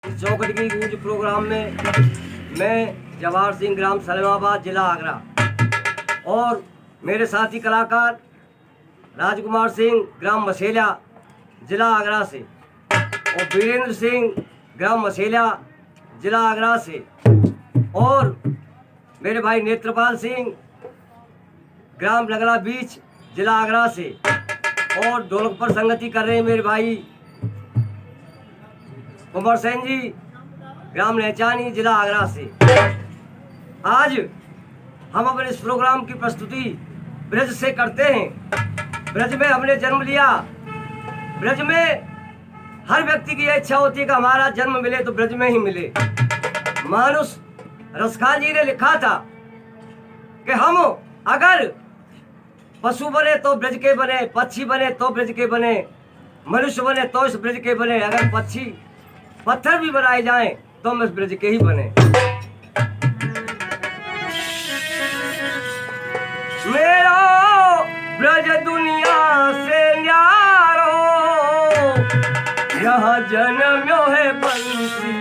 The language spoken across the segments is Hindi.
चौखट की गूंज प्रोग्राम में मैं जवाहर सिंह, ग्राम सलेमाबाद, जिला आगरा, और मेरे साथी कलाकार राजकुमार सिंह, ग्राम मसेला, जिला आगरा से, और वीरेंद्र सिंह, ग्राम मसेला, जिला आगरा से, और मेरे भाई नेत्रपाल सिंह, ग्राम लगला बीच, जिला आगरा से, और ढोलक पर संगति कर रहे हैं मेरे भाई कुंवर सेन जी, ग्राम नेचानी, जिला आगरा से। आज हम अपने इस प्रोग्राम की प्रस्तुति ब्रज से करते हैं। ब्रज में हमने जन्म लिया। ब्रज में हर व्यक्ति की यह इच्छा होती है कि हमारा जन्म मिले तो ब्रज में ही मिले। मानुष रसखान जी ने लिखा था कि हम अगर पशु बने तो ब्रज के बने, पक्षी बने तो ब्रज के बने, मनुष्य बने तो इस ब्रज के बने, अगर पक्षी पत्थर भी बनाए जाएं तो हम इस ब्रज के ही बने। मेरा ब्रज दुनिया से न्यारो, यह जन्म्यो है बंसी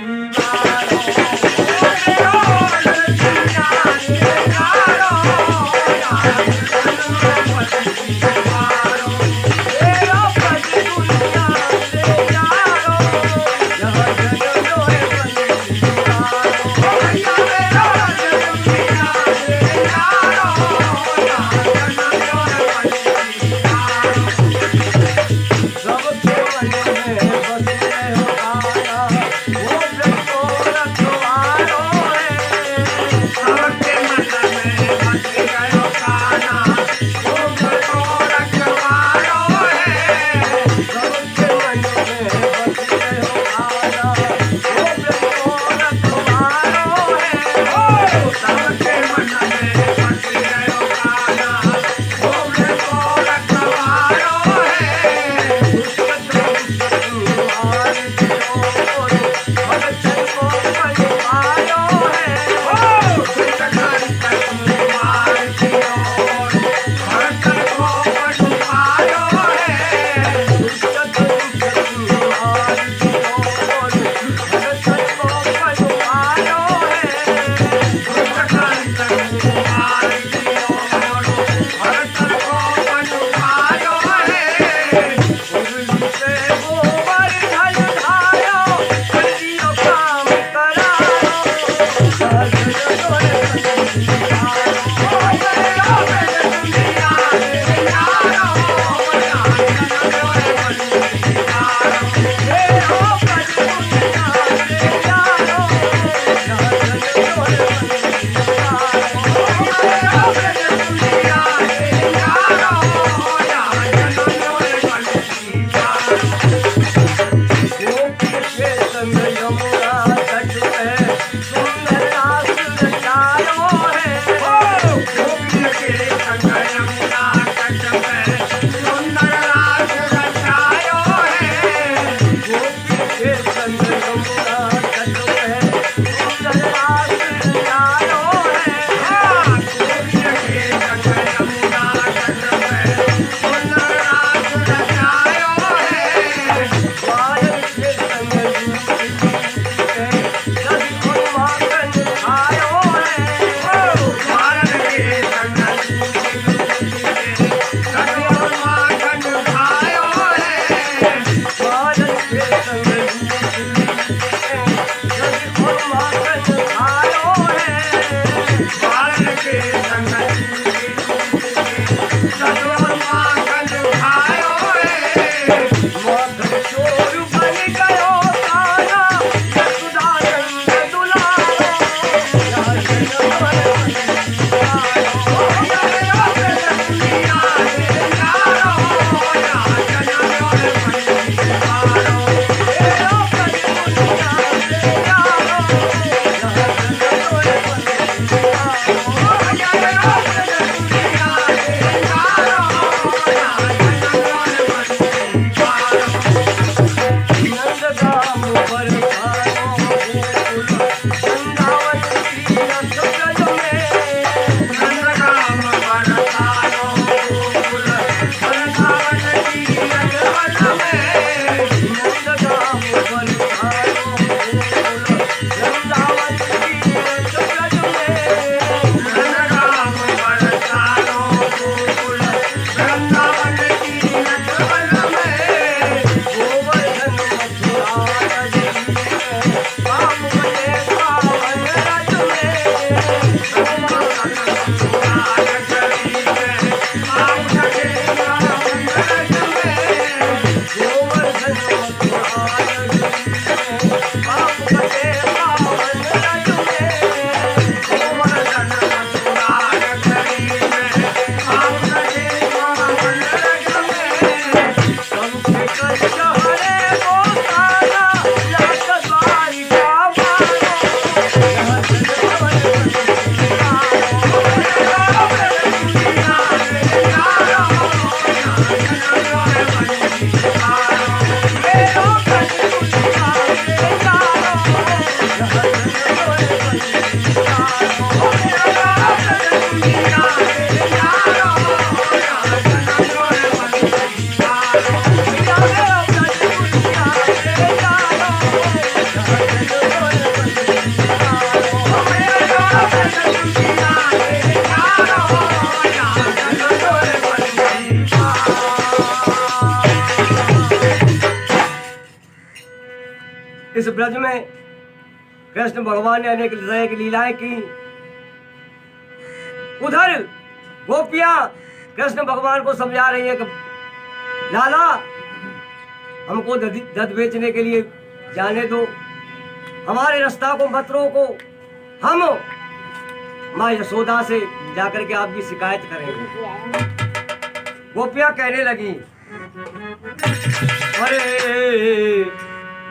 ब्रज में कृष्ण भगवान ने अनेक तरह की लीलाएं की। उधर गोपियां कृष्ण भगवान को समझा रही है कि लाला हमको दध बेचने के लिए जाने दो, हमारे रास्ता को मत रोको, हम माँ यशोदा से जाकर के आपकी शिकायत करेंगे। गोपियां कहने लगी अरे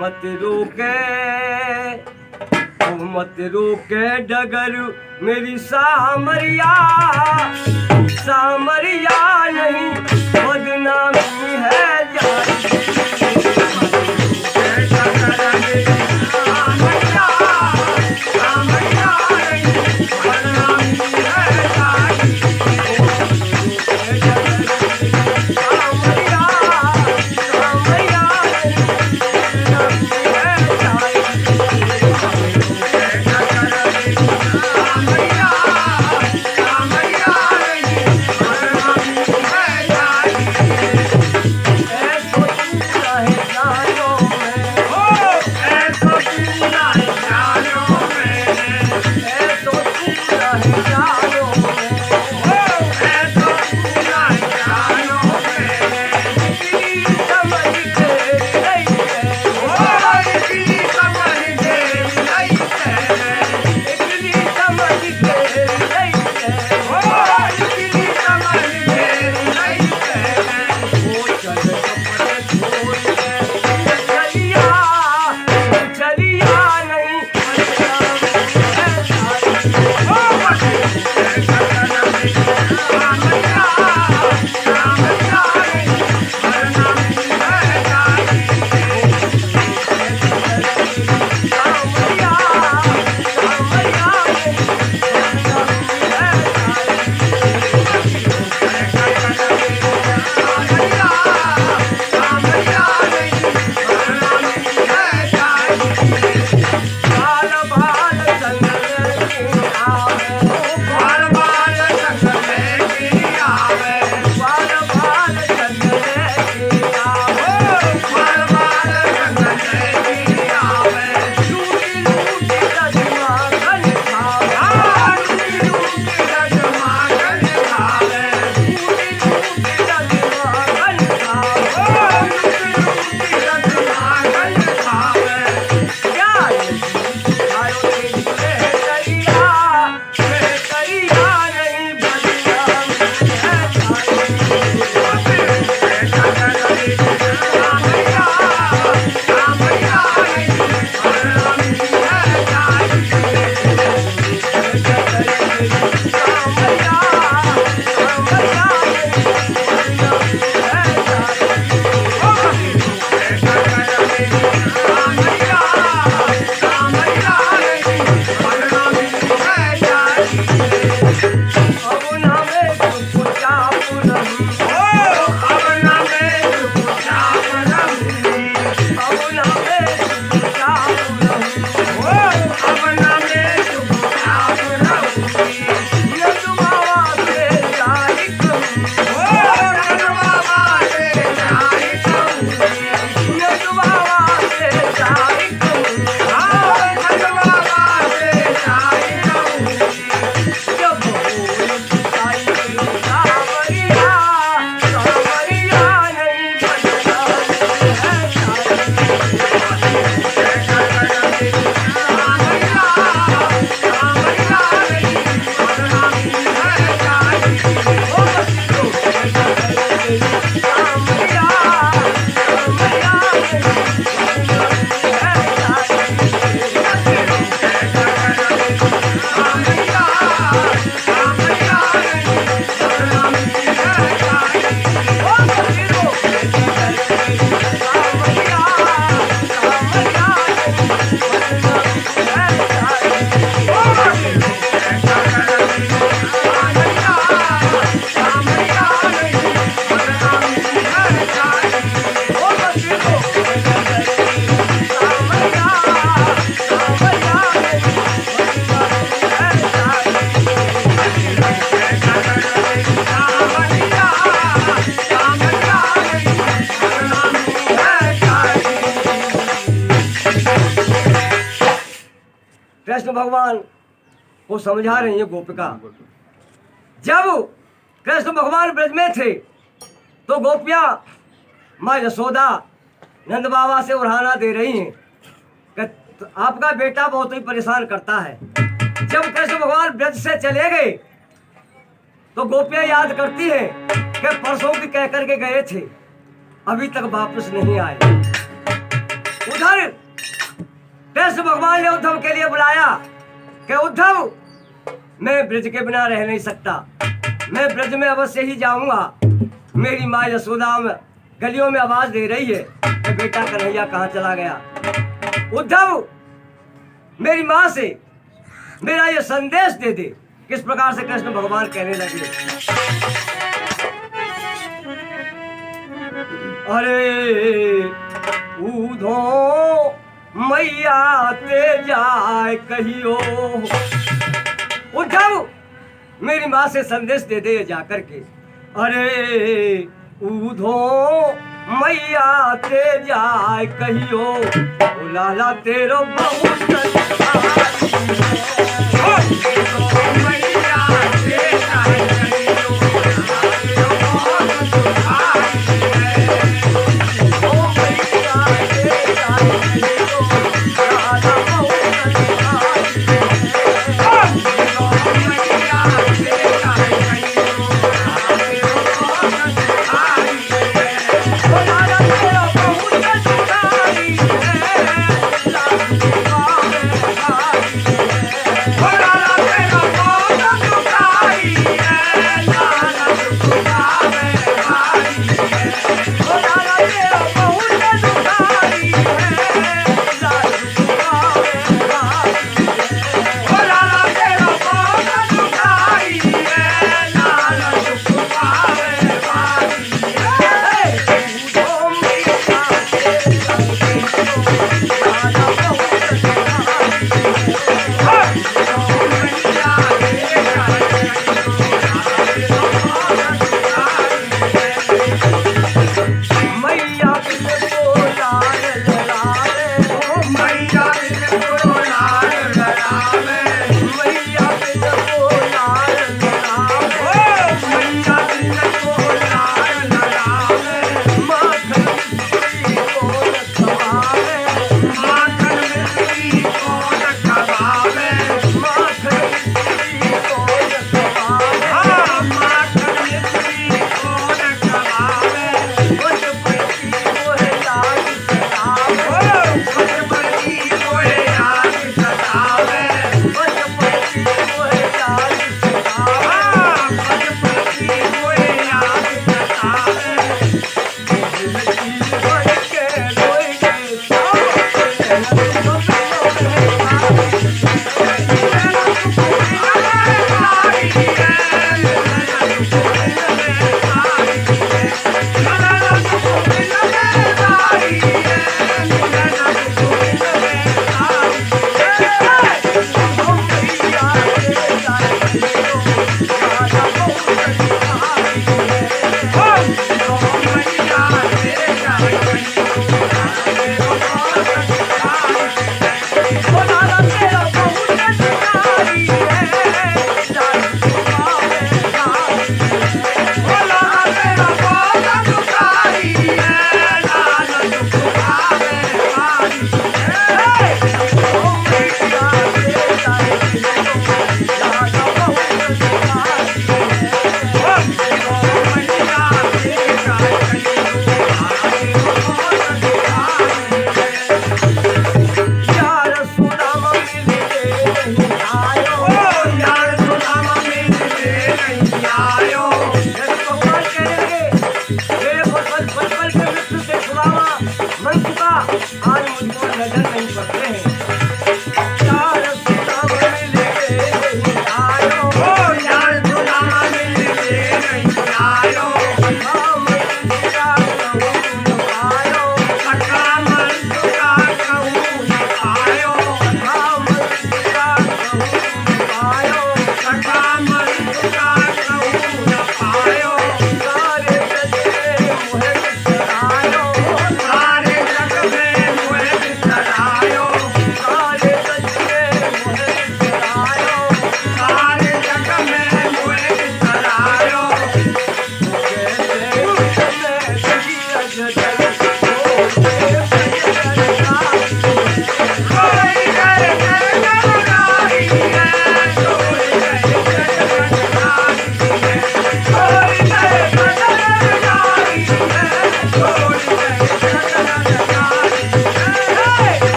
मत रोके, मत रोके डगर मेरी सामरिया, सामरिया नहीं बदनामी है कृष्ण भगवान को समझा रही है गोपिका। जब कृष्ण भगवान ब्रज में थे तो गोपियां माँ यशोदा नंद बाबा से उड़ाना दे रही हैं कि आपका बेटा बहुत ही परेशान करता है। जब कृष्ण भगवान ब्रज से चले गए तो गोपियां याद करती हैं कि परसों भी कह करके गए थे, अभी तक वापस नहीं आए। उधर कृष्ण भगवान ने उद्धव के लिए बुलाया कि उद्धव, मैं ब्रज के बिना रह नहीं सकता, मैं ब्रज में अवश्य ही जाऊंगा। मेरी माँ यशोदा गलियों में आवाज दे रही है कि बेटा कन्हैया कहाँ चला गया। उद्धव, मेरी माँ से मेरा ये संदेश दे दे। किस प्रकार से कृष्ण भगवान कहने लगे, अरे उधो मैया ते जाए कहियो। उद्धव, मेरी माँ से संदेश दे दे जाकर के, अरे उधो मैया ते जाए कहियो, ओ लाला तेरो बहुत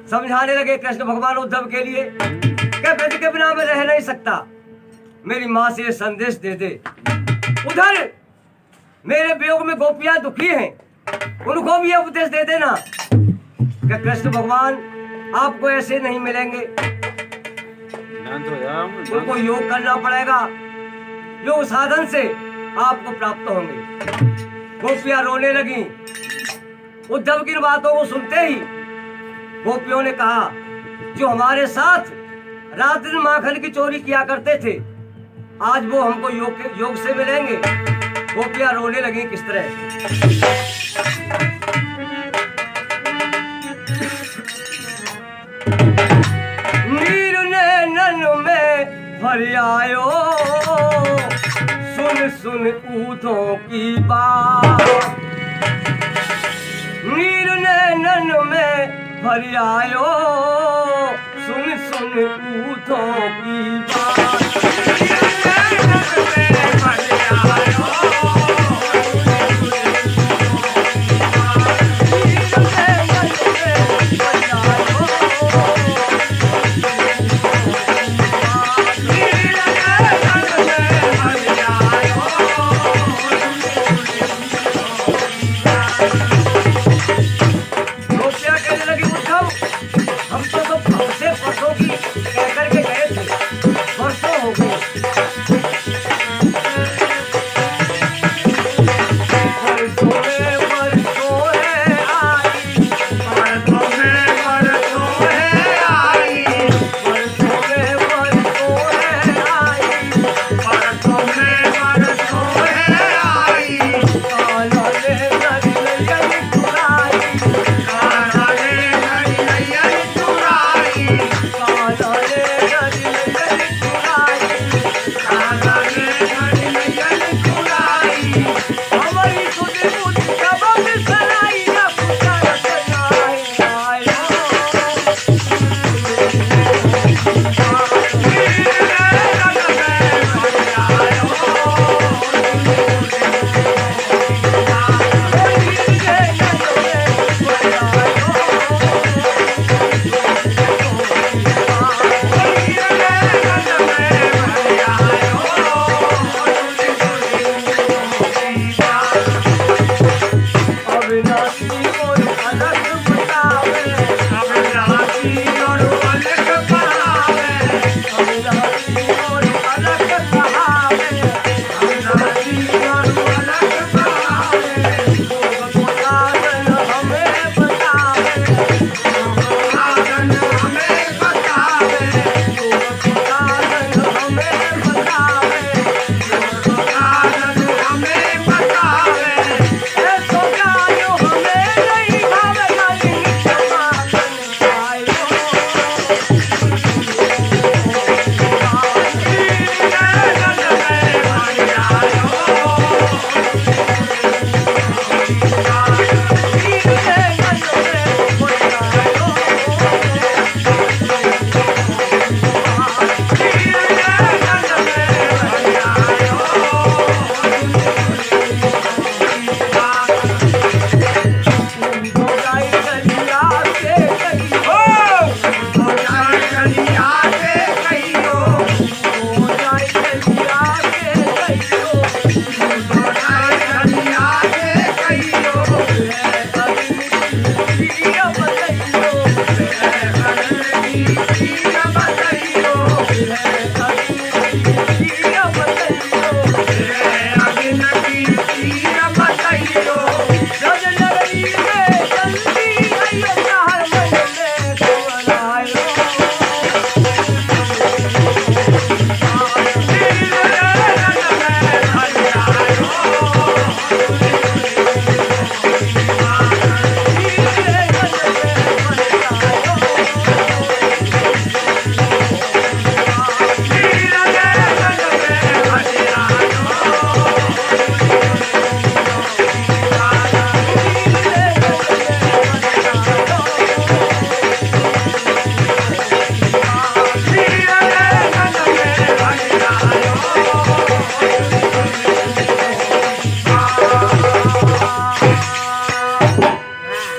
समझाने लगे कृष्ण भगवान उद्धव के लिए कि ब्रज के बिना मैं रह नहीं सकता, मेरी माँ से संदेश दे दे। उधर मेरे वियोग में गोपियां दुखी हैं, उनको भी उपदेश दे देना कि कृष्ण भगवान आपको ऐसे नहीं मिलेंगे, उनको योग करना पड़ेगा, योग साधन से आपको प्राप्त होंगे। गोपियां रोने लगी। उद्धव की बातों को सुनते ही गोपियों ने कहा, जो हमारे साथ रात दिन माखन की चोरी किया करते थे, आज वो हमको योग से मिलेंगे। गोपियां रोने लगी किस तरह। नीर नैनन में भर आयो, सुन सुन ऊँटों की बात। नीर नैनन में भर आयो, सुन सुन ऊँटों की बात।